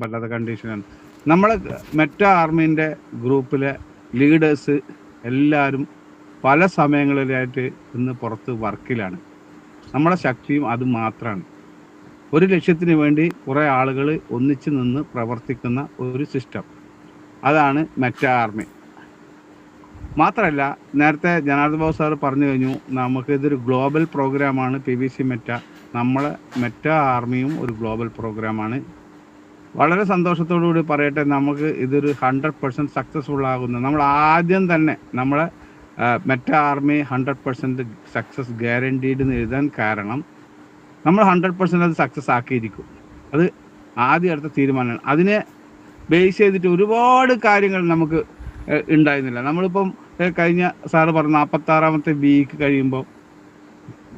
പറ്റാത്ത കണ്ടീഷനാണ്. നമ്മളെ മെറ്റാ ആർമീൻ്റെ ഗ്രൂപ്പിലെ ലീഡേഴ്സ് എല്ലാവരും പല സമയങ്ങളിലായിട്ട് ഇന്ന് പുറത്ത് വർക്കിലാണ്. നമ്മളെ ശക്തിയും അത് മാത്രമാണ്. ഒരു ലക്ഷ്യത്തിന് വേണ്ടി കുറേ ആളുകൾ ഒന്നിച്ച് നിന്ന് പ്രവർത്തിക്കുന്ന ഒരു സിസ്റ്റം, അതാണ് മെറ്റാ ആർമി. മാത്രമല്ല, നേരത്തെ ജനാർദ്ദൻ ബാബു സാർ പറഞ്ഞു കഴിഞ്ഞു, നമുക്കിതൊരു ഗ്ലോബൽ പ്രോഗ്രാമാണ് PVC മെറ്റ. നമ്മളെ മെറ്റാ ആർമിയും ഒരു ഗ്ലോബൽ പ്രോഗ്രാമാണ്. വളരെ സന്തോഷത്തോടുകൂടി പറയട്ടെ, നമുക്ക് ഇതൊരു 100% സക്സസ്ഫുൾ ആകുന്നു. നമ്മൾ ആദ്യം തന്നെ നമ്മളെ മെറ്റാ ആർമി 100% സക്സസ് ഗ്യാരണ്ടീഡ് എന്ന് എഴുതാൻ കാരണം നമ്മൾ 100% അത് സക്സസ് ആക്കിയിരിക്കും. അത് ആദ്യം എടുത്ത തീരുമാനമാണ്. അതിനെ ബേസ് ചെയ്തിട്ട് ഒരുപാട് കാര്യങ്ങൾ നമുക്ക് ഉണ്ടായിരുന്നില്ല. നമ്മളിപ്പം കഴിഞ്ഞ സാറ് പറഞ്ഞ 46ാമത്തെ വീക്ക് കഴിയുമ്പോൾ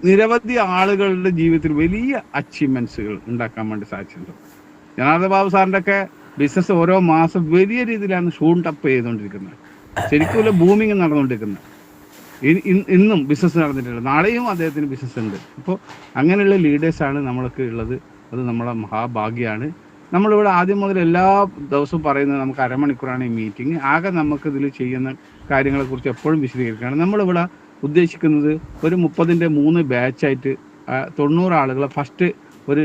നിരവധി ആളുകളുടെ ജീവിതത്തിൽ വലിയ അച്ചീവ്മെൻറ്റ്സുകൾ ഉണ്ടാക്കാൻ വേണ്ടി സാധിച്ചിട്ടുണ്ട്. ജനാർദ്ദൻ ബാബു സാറിൻ്റെ ഒക്കെ ബിസിനസ് ഓരോ മാസം വലിയ രീതിയിലാണ് ഷൂട്ട് അപ്പ് ചെയ്തുകൊണ്ടിരിക്കുന്നത്. ശരിക്കും ബൂമിങ് നടന്നുകൊണ്ടിരിക്കുന്നത്. ഇന്നും ബിസിനസ് നടന്നിട്ടുണ്ട്, നാളെയും അദ്ദേഹത്തിന് ബിസിനസ് ഉണ്ട്. അപ്പോൾ അങ്ങനെയുള്ള ലീഡേഴ്സാണ് നമ്മൾക്ക് ഉള്ളത്. അത് നമ്മളെ മഹാഭാഗ്യമാണ്. നമ്മളിവിടെ ആദ്യം മുതൽ എല്ലാ ദിവസവും പറയുന്നത് നമുക്ക് അരമണിക്കൂറാണ് ഈ മീറ്റിംഗ്. ആകെ നമുക്ക് ഇതിൽ ചെയ്യുന്ന കാര്യങ്ങളെക്കുറിച്ച് എപ്പോഴും വിശദീകരിക്കുകയാണ്. നമ്മളിവിടെ ഉദ്ദേശിക്കുന്നത് ഒരു 30ൻ്റെ 3 ബാച്ചായിട്ട് 90 ആളുകളെ ഫസ്റ്റ് ഒരു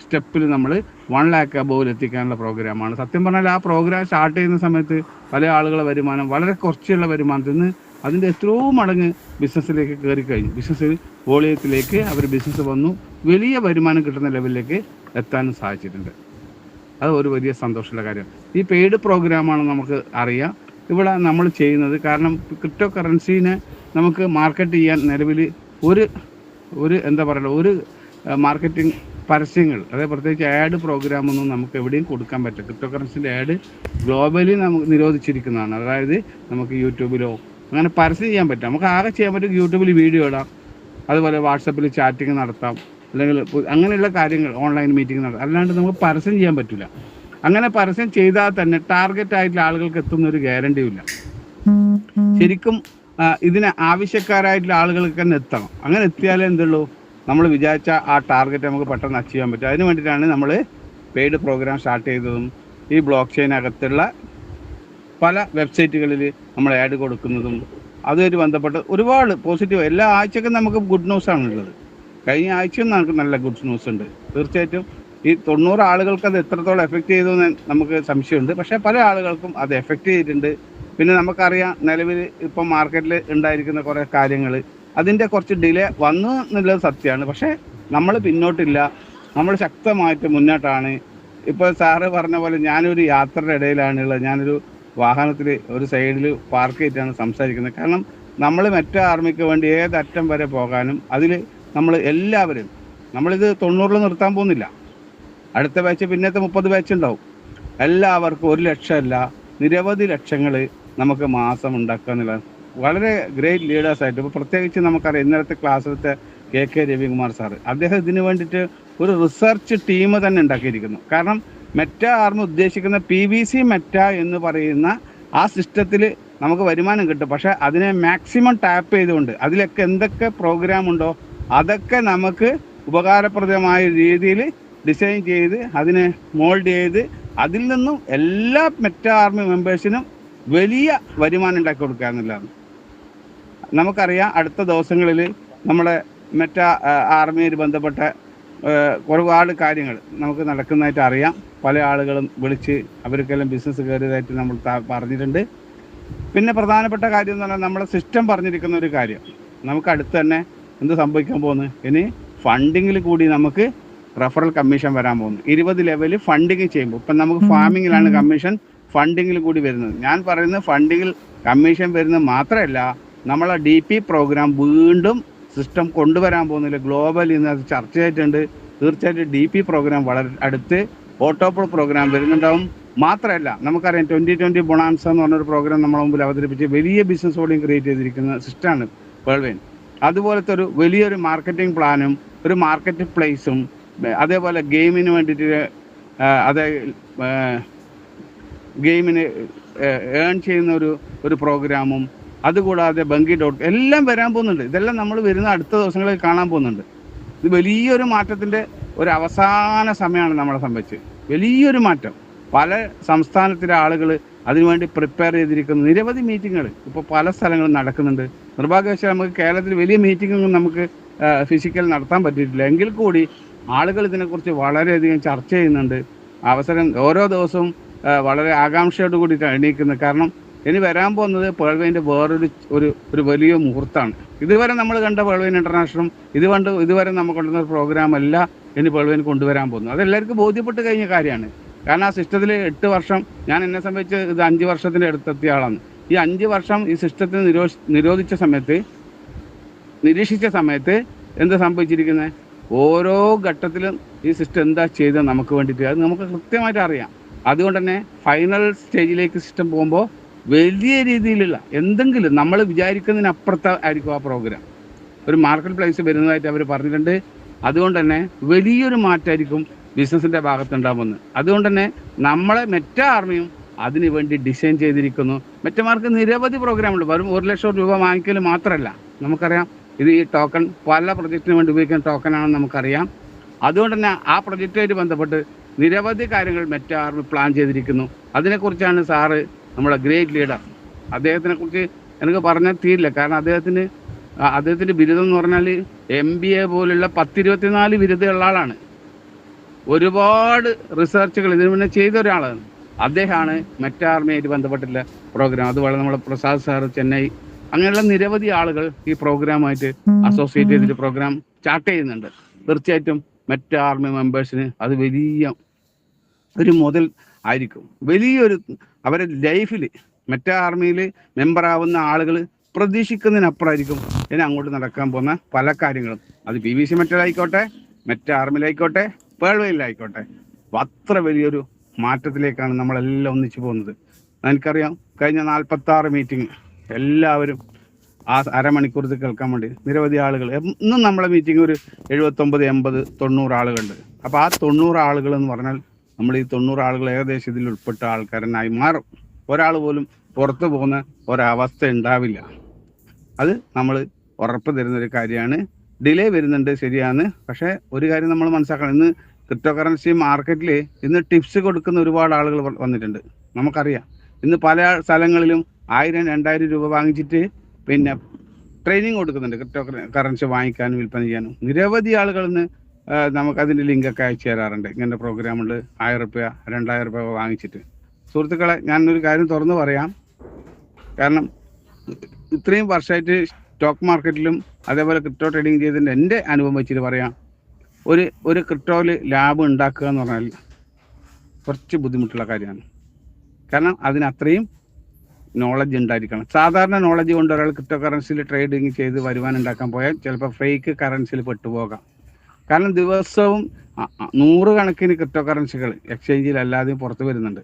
സ്റ്റെപ്പിൽ നമ്മൾ 1 lakh അബോവിൽ എത്തിക്കാനുള്ള പ്രോഗ്രാമാണ്. സത്യം പറഞ്ഞാൽ ആ പ്രോഗ്രാം സ്റ്റാർട്ട് ചെയ്യുന്ന സമയത്ത് പല ആളുകളെ വരുമാനം വളരെ കുറച്ചുള്ള വരുമാനത്തിൽ നിന്ന് അതിൻ്റെ എത്രയോ മടങ്ങ് ബിസിനസ്സിലേക്ക് കയറി കഴിഞ്ഞു. ബിസിനസ് വോളിയത്തിലേക്ക് അവർ ബിസിനസ് വന്നു, വലിയ വരുമാനം കിട്ടുന്ന ലെവലിലേക്ക് എത്താനും സാധിച്ചിട്ടുണ്ട്. അത് ഒരു വലിയ സന്തോഷമുള്ള കാര്യം. ഈ പെയ്ഡ് പ്രോഗ്രാമാണ് നമുക്ക് അറിയാം ഇവിടെ നമ്മൾ ചെയ്യുന്നത്. കാരണം ക്രിപ്റ്റോ കറൻസീനെ നമുക്ക് മാർക്കറ്റ് ചെയ്യാൻ നിലവിൽ ഒരു എന്താ പറയുക, ഒരു മാർക്കറ്റിംഗ് പരസ്യങ്ങൾ, അതായത് പ്രത്യേകിച്ച് ആഡ് പ്രോഗ്രാമൊന്നും നമുക്ക് എവിടെയും കൊടുക്കാൻ പറ്റില്ല. ക്രിപ്റ്റോ കറൻസിൻ്റെ ആഡ് ഗ്ലോബലി നമുക്ക് നിരോധിച്ചിരിക്കുന്നതാണ്. അതായത് നമുക്ക് യൂട്യൂബിലോ അങ്ങനെ പരസ്യം ചെയ്യാൻ പറ്റും. നമുക്ക് ആകെ ചെയ്യാൻ പറ്റും യൂട്യൂബിൽ വീഡിയോ ഇടാം, അതുപോലെ വാട്സപ്പിൽ ചാറ്റിങ് നടത്താം, അല്ലെങ്കിൽ അങ്ങനെയുള്ള കാര്യങ്ങൾ ഓൺലൈൻ മീറ്റിംഗ് നടത്താം. അല്ലാണ്ട് നമുക്ക് പരസ്യം ചെയ്യാൻ പറ്റില്ല. അങ്ങനെ പരസ്യം ചെയ്താൽ തന്നെ ടാർഗറ്റ് ആയിട്ടുള്ള ആളുകൾക്ക് എത്തുന്ന ഒരു ഗ്യാരണ്ടിയും ഇല്ല. ശരിക്കും ഇതിന് ആവശ്യക്കാരായിട്ടുള്ള ആളുകൾക്ക് തന്നെ എത്തണം. അങ്ങനെ എത്തിയാലേ എന്തുള്ളൂ, നമ്മൾ വിചാരിച്ച ആ ടാർഗറ്റ് നമുക്ക് പെട്ടെന്ന് അച്ചീവ് ചെയ്യാൻ പറ്റും. അതിന് വേണ്ടിയിട്ടാണ് നമ്മൾ പെയ്ഡ് പ്രോഗ്രാം സ്റ്റാർട്ട് ചെയ്തതും ഈ ബ്ലോക്ക് ചെയിനകത്തുള്ള പല വെബ്സൈറ്റുകളിൽ നമ്മൾ ആഡ് കൊടുക്കുന്നതും അതുമായിട്ട് ബന്ധപ്പെട്ട് ഒരുപാട് പോസിറ്റീവ്. എല്ലാ ആഴ്ചക്കും നമുക്ക് ഗുഡ് ന്യൂസാണ് ഉള്ളത്. കഴിഞ്ഞ ആഴ്ചയും നമുക്ക് നല്ല ഗുഡ് ന്യൂസ് ഉണ്ട്. തീർച്ചയായിട്ടും ഈ 90 ആളുകൾക്ക് അത് എത്രത്തോളം എഫക്റ്റ് ചെയ്തു എന്ന് നമുക്ക് സംശയമുണ്ട്. പക്ഷേ പല ആളുകൾക്കും അത് എഫക്റ്റ് ചെയ്തിട്ടുണ്ട്. പിന്നെ നമുക്കറിയാം നിലവിൽ ഇപ്പം മാർക്കറ്റിൽ ഉണ്ടായിരിക്കുന്ന കുറേ കാര്യങ്ങൾ അതിൻ്റെ കുറച്ച് ഡിലേ വന്നു എന്നുള്ളത് സത്യമാണ്. പക്ഷേ നമ്മൾ പിന്നോട്ടില്ല, നമ്മൾ ശക്തമായിട്ട് മുന്നോട്ടാണ്. ഇപ്പോൾ സാറ് പറഞ്ഞ പോലെ ഞാനൊരു യാത്രയുടെ ഇടയിലാണുള്ളത്. ഞാനൊരു വാഹനത്തിൽ ഒരു സൈഡിൽ പാർക്ക് ചെയ്തിട്ടാണ് സംസാരിക്കുന്നത്. കാരണം നമ്മൾ മെറ്റാ ആർമിക്ക് വേണ്ടി ഏതറ്റം വരെ പോകാനും അതിൽ നമ്മൾ എല്ലാവരും, നമ്മളിത് 90 നിർത്താൻ പോകുന്നില്ല. അടുത്ത ബാച്ച് പിന്നത്തെ 30 ബാച്ച് ഉണ്ടാവും. എല്ലാവർക്കും 1 ലക്ഷമല്ല നിരവധി ലക്ഷങ്ങൾ നമുക്ക് മാസം ഉണ്ടാക്കുക എന്നുള്ളത് വളരെ ഗ്രേറ്റ് ലീഡേഴ്സായിട്ട്. ഇപ്പോൾ പ്രത്യേകിച്ച് നമുക്കറിയാം ഇന്നലത്തെ ക്ലാസ്സിലത്തെ KK രവികുമാർ സാറ്, അദ്ദേഹം ഇതിന് വേണ്ടിയിട്ട് ഒരു റിസർച്ച് ടീം തന്നെ ഉണ്ടാക്കിയിരിക്കുന്നു. കാരണം മെറ്റാ ആർമി ഉദ്ദേശിക്കുന്ന PVC മെറ്റ എന്ന് പറയുന്ന ആ സിസ്റ്റത്തിൽ നമുക്ക് വരുമാനം കിട്ടും. പക്ഷേ അതിനെ മാക്സിമം ടാപ്പ് ചെയ്തുകൊണ്ട് അതിലൊക്കെ എന്തൊക്കെ പ്രോഗ്രാം ഉണ്ടോ അതൊക്കെ നമുക്ക് ഉപകാരപ്രദമായ രീതിയിൽ ഡിസൈൻ ചെയ്ത് അതിനെ മോൾഡ് ചെയ്ത് അതിൽ നിന്നും എല്ലാ മെറ്റാ ആർമി മെമ്പേഴ്സിനും വലിയ വരുമാനം ഉണ്ടാക്കി കൊടുക്കുക എന്നുള്ളതാണ്. നമുക്കറിയാം അടുത്ത ദിവസങ്ങളിൽ നമ്മുടെ മെറ്റാ ആർമിയുമായി ബന്ധപ്പെട്ട ഒരുപാട് കാര്യങ്ങൾ നമുക്ക് നടക്കുന്നതായിട്ട് അറിയാം. പല ആളുകളും വിളിച്ച് അവർക്കെല്ലാം ബിസിനസ് കയറിയതായിട്ട് നമ്മൾ പറഞ്ഞിട്ടുണ്ട്. പിന്നെ പ്രധാനപ്പെട്ട കാര്യം എന്ന് പറഞ്ഞാൽ നമ്മുടെ സിസ്റ്റം പറഞ്ഞിരിക്കുന്ന ഒരു കാര്യം, നമുക്ക് അടുത്ത് തന്നെ എന്ത് സംഭവിക്കാൻ പോകുന്നു, ഇനി ഫണ്ടിങ്ങിൽ കൂടി നമുക്ക് റെഫറൽ കമ്മീഷൻ വരാൻ പോകുന്നു. 20 ലെവലിൽ ഫണ്ടിങ് ചെയ്യുമ്പോൾ ഇപ്പം നമുക്ക് ഫാമിങ്ങിലാണ് കമ്മീഷൻ, ഫണ്ടിങ്ങിൽ കൂടി വരുന്നത്. ഞാൻ പറയുന്നത് ഫണ്ടിങ്ങിൽ കമ്മീഷൻ വരുന്നത് മാത്രമല്ല, നമ്മളെ DP പ്രോഗ്രാം വീണ്ടും സിസ്റ്റം കൊണ്ടുവരാൻ പോകുന്നില്ല. ഗ്ലോബൽ ഇന്ന് അത് ചർച്ചയായിട്ടുണ്ട്. തീർച്ചയായിട്ടും DP പ്രോഗ്രാം വളരെ അടുത്ത് ഓട്ടോപോൾ പ്രോഗ്രാം വരുന്നുണ്ടാവും. മാത്രമല്ല നമുക്കറിയാം 2020 ബൊണാൻസ എന്ന് പറഞ്ഞൊരു പ്രോഗ്രാം നമ്മളെ മുമ്പിൽ അവതരിപ്പിച്ച് വലിയ ബിസിനസ് വോളിയം ക്രിയേറ്റ് ചെയ്തിരിക്കുന്ന സിസ്റ്റമാണ് വേൾവെയിൻ. അതുപോലത്തെ ഒരു വലിയൊരു മാർക്കറ്റിംഗ് പ്ലാനും ഒരു മാർക്കറ്റ് പ്ലേസും അതേപോലെ ഗെയിമിന് വേണ്ടിയിട്ട് ഗെയിമിന് ഏൺ ചെയ്യുന്ന ഒരു പ്രോഗ്രാമും അതുകൂടാതെ ബങ്കി ഡോട്ട് എല്ലാം വരാൻ പോകുന്നുണ്ട്. ഇതെല്ലാം നമ്മൾ വരുന്ന അടുത്ത ദിവസങ്ങളിൽ കാണാൻ പോകുന്നുണ്ട്. ഇത് വലിയൊരു മാറ്റത്തിൻ്റെ ഒരു അവസാന സമയമാണ് നമ്മളെ സംബന്ധിച്ച്. വലിയൊരു മാറ്റം. പല സംസ്ഥാനത്തിലെ ആളുകൾ അതിനുവേണ്ടി പ്രിപ്പയർ ചെയ്തിരിക്കുന്ന നിരവധി മീറ്റിങ്ങുകൾ ഇപ്പോൾ പല സ്ഥലങ്ങളും നടക്കുന്നുണ്ട്. നിർഭാഗ്യവശാൽ നമുക്ക് കേരളത്തിൽ വലിയ മീറ്റിങ്ങൊന്നും നമുക്ക് ഫിസിക്കൽ നടത്താൻ പറ്റിയിട്ടില്ല. എങ്കിൽ കൂടി ആളുകൾ ഇതിനെക്കുറിച്ച് വളരെയധികം ചർച്ച ചെയ്യുന്നുണ്ട്. അവസരം ഓരോ ദിവസവും വളരെ ആകാംക്ഷയോട് കൂടിയിട്ടാണ് എണീക്കുന്നത്. കാരണം ഇനി വരാൻ പോകുന്നത് പേൾ വൈൻ്റെ വേറൊരു ഒരു വലിയ മുഹൂർത്തമാണ്. ഇതുവരെ നമ്മൾ കണ്ട പേൾ വൈൻ ഇൻ്റർനാഷണലും ഇതുവരെ നമ്മൾ കൊണ്ടുവന്ന ഒരു പ്രോഗ്രാമല്ല ഇനി പേൾ വൈൻ കൊണ്ടുവരാൻ പോകുന്നത്. അതെല്ലാവർക്കും ബോധ്യപ്പെട്ട് കഴിഞ്ഞ കാര്യമാണ്. കാരണം ആ സിസ്റ്റത്തിൽ 8 വർഷം, ഞാൻ എന്നെ സംബന്ധിച്ച് ഇത് 5 വർഷത്തിൻ്റെ അടുത്തെത്തിയ ആളാണ്. ഈ 5 വർഷം ഈ സിസ്റ്റത്തിന് നിരീക്ഷിച്ച സമയത്ത് എന്ത് സംഭവിച്ചിരിക്കുന്നത്? ഓരോ ഘട്ടത്തിലും ഈ സിസ്റ്റം എന്താ ചെയ്തത് നമുക്ക് വേണ്ടിയിട്ട് അത് നമുക്ക് കൃത്യമായിട്ട് അറിയാം. അതുകൊണ്ട് തന്നെ ഫൈനൽ സ്റ്റേജിലേക്ക് സിസ്റ്റം പോകുമ്പോൾ വലിയ രീതിയിലുള്ള എന്തെങ്കിലും നമ്മൾ വിചാരിക്കുന്നതിനപ്പുറത്ത് ആയിരിക്കും ആ പ്രോഗ്രാം. ഒരു മാർക്കറ്റ് പ്ലേസ് വരുന്നതായിട്ട് അവർ പറഞ്ഞിട്ടുണ്ട്. അതുകൊണ്ട് തന്നെ വലിയൊരു മാറ്റമായിരിക്കും ബിസിനസിൻ്റെ ഭാഗത്തുണ്ടാകുമെന്ന്. അതുകൊണ്ട് തന്നെ നമ്മളെ മെറ്റാ ആർമിയും അതിനു വേണ്ടി ഡിസൈൻ ചെയ്തിരിക്കുന്നു. മെറ്റമാർക്ക് നിരവധി പ്രോഗ്രാമുണ്ട്. വെറും 1 ലക്ഷം രൂപ വാങ്ങിക്കൽ മാത്രമല്ല, നമുക്കറിയാം ഇത് ഈ ടോക്കൺ പല പ്രൊജക്റ്റിന് വേണ്ടി ഉപയോഗിക്കുന്ന ടോക്കണാണെന്ന് നമുക്കറിയാം. അതുകൊണ്ട് തന്നെ ആ പ്രൊജക്റ്റുമായിട്ട് ബന്ധപ്പെട്ട് നിരവധി കാര്യങ്ങൾ മെറ്റാ ആർമി പ്ലാൻ ചെയ്തിരിക്കുന്നു. അതിനെക്കുറിച്ചാണ് സാറ് നമ്മുടെ ഗ്രേറ്റ് ലീഡർ, അദ്ദേഹത്തിനെക്കുറിച്ച് എനിക്ക് പറഞ്ഞാൽ തീരില്ല. കാരണം അദ്ദേഹത്തിൻ്റെ ബിരുദം എന്ന് പറഞ്ഞാൽ MBA പോലുള്ള 10-24 ബിരുദമുള്ള ആളാണ്. ഒരുപാട് റിസർച്ചുകൾ ഇതിനു മുന്നേ ചെയ്ത ഒരാളാണ്. അദ്ദേഹമാണ് മെറ്റാ ആർമിയായിട്ട് ബന്ധപ്പെട്ടിട്ടുള്ള പ്രോഗ്രാം. അതുപോലെ നമ്മുടെ പ്രസാദ് സാറ് ചെന്നൈ, അങ്ങനെയുള്ള നിരവധി ആളുകൾ ഈ പ്രോഗ്രാമായിട്ട് അസോസിയേറ്റ് ചെയ്തിട്ട് പ്രോഗ്രാം സ്റ്റാർട്ട് ചെയ്യുന്നുണ്ട്. തീർച്ചയായിട്ടും മെറ്റാ ആർമി മെമ്പേഴ്സിന് അത് വലിയ ഒരു മുതൽ ആയിരിക്കും. വലിയൊരു അവരുടെ ലൈഫിൽ മെറ്റാ ആർമിയിൽ മെമ്പറാവുന്ന ആളുകൾ പ്രതീക്ഷിക്കുന്നതിനപ്പുറമായിരിക്കും ഇനി അങ്ങോട്ട് നടക്കാൻ പോകുന്ന പല കാര്യങ്ങളും. അത് PVC മെറ്റലായിക്കോട്ടെ, മെറ്റാ ആർമിയിലായിക്കോട്ടെ, പേൾ വൈനിലായിക്കോട്ടെ, അത്ര വലിയൊരു മാറ്റത്തിലേക്കാണ് നമ്മളെല്ലാം ഒന്നിച്ചു പോകുന്നത്. എനിക്കറിയാം കഴിഞ്ഞ 46 മീറ്റിംഗ് എല്ലാവരും ആ അരമണിക്കൂറത്ത് കേൾക്കാൻ വേണ്ടി നിരവധി ആളുകൾ. ഇന്നും നമ്മളെ മീറ്റിംഗ് ഒരു 79, 80, 90 ആളുകളുണ്ട്. അപ്പോൾ ആ 90 ആളുകൾ എന്ന് പറഞ്ഞാൽ നമ്മൾ ഈ 90 ആളുകൾ ഏകദേശം ഇതിൽ ഉൾപ്പെട്ട ആൾക്കാരനായി മാറും. ഒരാൾ പോലും പുറത്തു പോകുന്ന ഒരവസ്ഥ ഉണ്ടാവില്ല. അത് നമ്മൾ ഉറപ്പ് തരുന്നൊരു കാര്യമാണ്. ഡിലേ വരുന്നുണ്ട്, ശരിയാണ്. പക്ഷേ ഒരു കാര്യം നമ്മൾ മനസ്സിലാക്കണം, ഇന്ന് ക്രിപ്റ്റോ കറൻസി മാർക്കറ്റിൽ ഇന്ന് ടിപ്സ് കൊടുക്കുന്ന ഒരുപാട് ആളുകൾ വന്നിട്ടുണ്ട്. നമുക്കറിയാം ഇന്ന് പല സ്ഥലങ്ങളിലും 1000-2000 രൂപ വാങ്ങിച്ചിട്ട് പിന്നെ ട്രെയിനിങ് കൊടുക്കുന്നുണ്ട്. ക്രിപ്റ്റോ കറൻസി വാങ്ങിക്കാനും വിൽപ്പന ചെയ്യാനും നിരവധി ആളുകൾ ഇന്ന് നമുക്കതിൻ്റെ ലിങ്കൊക്കെ അയച്ചു തരാറുണ്ട്. ഇങ്ങനെ പ്രോഗ്രാമുണ്ട്, 1000 രൂപ 2000 രൂപ വാങ്ങിച്ചിട്ട്. സുഹൃത്തുക്കളെ, ഞാനൊരു കാര്യം തുറന്നു പറയാം. കാരണം ഇത്രയും വർഷമായിട്ട് സ്റ്റോക്ക് മാർക്കറ്റിലും അതേപോലെ ക്രിപ്റ്റോ ട്രേഡിങ് ചെയ്തതിൻ്റെ എൻ്റെ അനുഭവം വെച്ചിട്ട് പറയാം, ഒരു ക്രിപ്റ്റോയിൽ ലാഭം ഉണ്ടാക്കുക എന്ന് പറഞ്ഞാൽ കുറച്ച് ബുദ്ധിമുട്ടുള്ള കാര്യമാണ്. കാരണം അതിനത്രയും നോളജ് ഉണ്ടായിരിക്കണം. സാധാരണ നോളജ് കൊണ്ട് ഒരാൾ ക്രിപ്റ്റോ കറൻസിയിൽ ട്രേഡിങ് ചെയ്ത് വരുമാനം ഉണ്ടാക്കാൻ പോയാൽ ചിലപ്പോൾ ഫേക്ക് കറൻസിയിൽ പെട്ടുപോകാം. കാരണം ദിവസവും 100 കണക്കിന് ക്രിപ്റ്റോ കറൻസികൾ എക്സ്ചേഞ്ചിൽ അല്ലാതെയും പുറത്ത് വരുന്നുണ്ട്.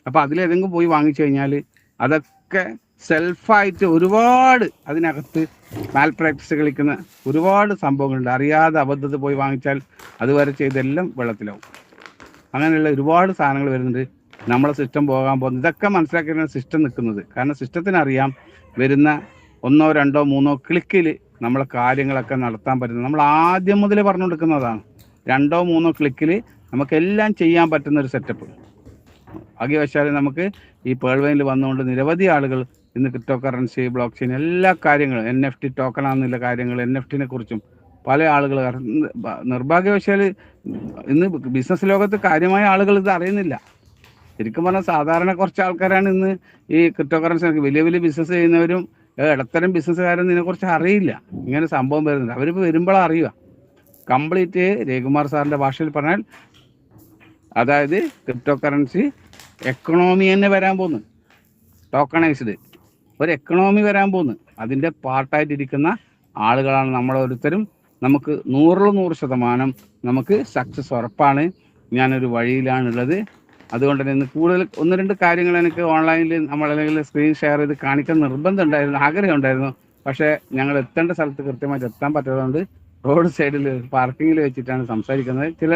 അപ്പോൾ അതിലേതെങ്കിലും പോയി വാങ്ങിച്ചു കഴിഞ്ഞാൽ അതൊക്കെ സെൽഫായിട്ട് ഒരുപാട് അതിനകത്ത് മാൽ പ്രാക്ടീസ് കളിക്കുന്ന ഒരുപാട് സംഭവങ്ങളുണ്ട്. അറിയാതെ അബദ്ധത്തിൽ പോയി വാങ്ങിച്ചാൽ അതുവരെ ചെയ്തെല്ലാം വെള്ളത്തിലാവും. അങ്ങനെയുള്ള ഒരുപാട് സാധനങ്ങൾ വരുന്നുണ്ട്. നമ്മളെ സിസ്റ്റം പോകാൻ പോകുന്നത് ഇതൊക്കെ മനസ്സിലാക്കിയാണ് സിസ്റ്റം നിൽക്കുന്നത്. കാരണം സിസ്റ്റത്തിനറിയാം വരുന്ന 1, 2, 3 ക്ലിക്കിൽ നമ്മളെ കാര്യങ്ങളൊക്കെ നടത്താൻ പറ്റുന്നത്. നമ്മൾ ആദ്യം മുതലേ പറഞ്ഞു കൊടുക്കുന്നതാണ്. 2, 3 ക്ലിക്കിൽ നമുക്കെല്ലാം ചെയ്യാൻ പറ്റുന്ന ഒരു സെറ്റപ്പ്. ഭാഗ്യവശാൽ നമുക്ക് ഈ പേൾ വൈനിൽ വന്നുകൊണ്ട് നിരവധി ആളുകൾ ഇന്ന് ക്രിപ്റ്റോ കറൻസി, ബ്ലോക്ക് ചെയിൻ എല്ലാ കാര്യങ്ങളും, NFT ടോക്കണാന്നുള്ള കാര്യങ്ങൾ, NFT കുറിച്ചും പല ആളുകൾ. നിർഭാഗ്യവശാൽ ഇന്ന് ബിസിനസ് ലോകത്ത് കാര്യമായ ആളുകൾ ഇത് അറിയുന്നില്ല. ശരിക്കും പറഞ്ഞാൽ സാധാരണ കുറച്ച് ആൾക്കാരാണ് ഇന്ന് ഈ ക്രിപ്റ്റോ കറൻസി വലിയ ബിസിനസ് ചെയ്യുന്നവരും ഇടത്തരം ബിസിനസ്സുകാരും ഇതിനെക്കുറിച്ച് അറിയില്ല. ഇങ്ങനെ സംഭവം വരുന്നുണ്ട്. അവരിപ്പോൾ വരുമ്പോഴാണ് അറിയുക. കംപ്ലീറ്റ് രവികുമാർ സാറിൻ്റെ ഭാഷയിൽ പറഞ്ഞാൽ, അതായത് ക്രിപ്റ്റോ കറൻസി എക്കണോമി തന്നെ വരാൻ പോകുന്നു. ടോക്കണൈസ്ഡ് ഒരു എക്കണോമി വരാൻ പോകുന്നു. അതിൻ്റെ പാർട്ടായിട്ടിരിക്കുന്ന ആളുകളാണ് നമ്മളോരോരുത്തരും. നമുക്ക് 100% നമുക്ക് സക്സസ് ഉറപ്പാണ്. ഞാനൊരു വഴിയിലാണുള്ളത്. അതുകൊണ്ട് തന്നെ ഇന്ന് കൂടുതൽ 1-2 കാര്യങ്ങൾ എനിക്ക് ഓൺലൈനിൽ നമ്മളല്ലെങ്കിൽ സ്ക്രീൻ ഷെയർ ചെയ്ത് കാണിക്കാൻ നിർബന്ധം ഉണ്ടായിരുന്നു, ആഗ്രഹം ഉണ്ടായിരുന്നു. പക്ഷേ ഞങ്ങൾ എത്തേണ്ട സ്ഥലത്ത് കൃത്യമായിട്ട് എത്താൻ പറ്റാത്തതുകൊണ്ട് റോഡ് സൈഡിൽ പാർക്കിങ്ങിൽ വെച്ചിട്ടാണ് സംസാരിക്കുന്നത്. ചില